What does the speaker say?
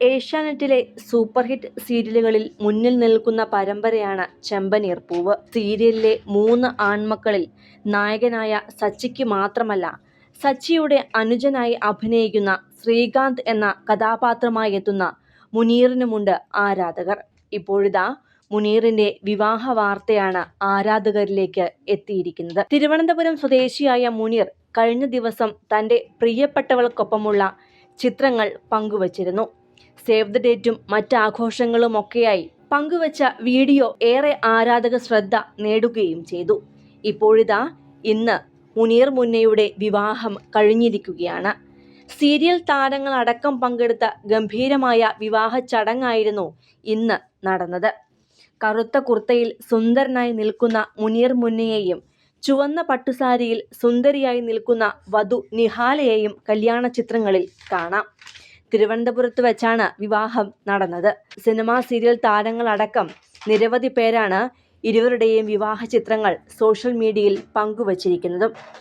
ഏഷ്യാനെറ്റിലെ super hit സീരിയലുകളിൽ മുന്നിൽ നിൽക്കുന്ന പരമ്പരയാണ് ചെമ്പനീർ പൂവ്. സീരിയലിലെ 3 ആൺമക്കളിൽ നായകനായ സച്ചിക്ക് മാത്രമല്ല, സച്ചിയുടെ അനുജനായി അഭിനയിക്കുന്ന ശ്രീകാന്ത് എന്ന കഥാപാത്രമായി എത്തുന്ന മുനീറിനുമുണ്ട് ആരാധകർ. ഇപ്പോഴിതാ മുനീറിന്റെ വിവാഹ വാർത്തയാണ് ആരാധകരിലേക്ക് എത്തിയിരിക്കുന്നത്. തിരുവനന്തപുരം സ്വദേശിയായ മുനീർ കഴിഞ്ഞ ദിവസം തന്റെ പ്രിയപ്പെട്ടവൾക്കൊപ്പമുള്ള ചിത്രങ്ങൾ പങ്കുവച്ചിരുന്നു. സേവ് ദ ഡേറ്റും മറ്റ് ആഘോഷങ്ങളുമൊക്കെയായി പങ്കുവച്ച വീഡിയോ ഏറെ ആരാധക ശ്രദ്ധ നേടുകയും ചെയ്തു. ഇപ്പോഴിതാ ഇന്ന് മുനീർ മുന്നയുടെ വിവാഹം കഴിഞ്ഞിരിക്കുകയാണ്. സീരിയൽ താരങ്ങളടക്കം പങ്കെടുത്ത ഗംഭീരമായ വിവാഹ ചടങ്ങായിരുന്നു ഇന്ന് നടന്നത്. കറുത്ത കുർത്തയിൽ സുന്ദരനായി നിൽക്കുന്ന മുനീർ മുന്നയെയും ചുവന്ന പട്ടുസാരിയിൽ സുന്ദരിയായി നിൽക്കുന്ന വധു നിഹാലയെയും കല്യാണ ചിത്രങ്ങളിൽ കാണാം. തിരുവനന്തപുരത്ത് വെച്ചാണ് വിവാഹം നടന്നത്. സിനിമാ സീരിയൽ താരങ്ങളടക്കം നിരവധി പേരാണ് ഇരുവരുടെയും വിവാഹ ചിത്രങ്ങൾ സോഷ്യൽ മീഡിയയിൽ പങ്കുവച്ചിരിക്കുന്നത്.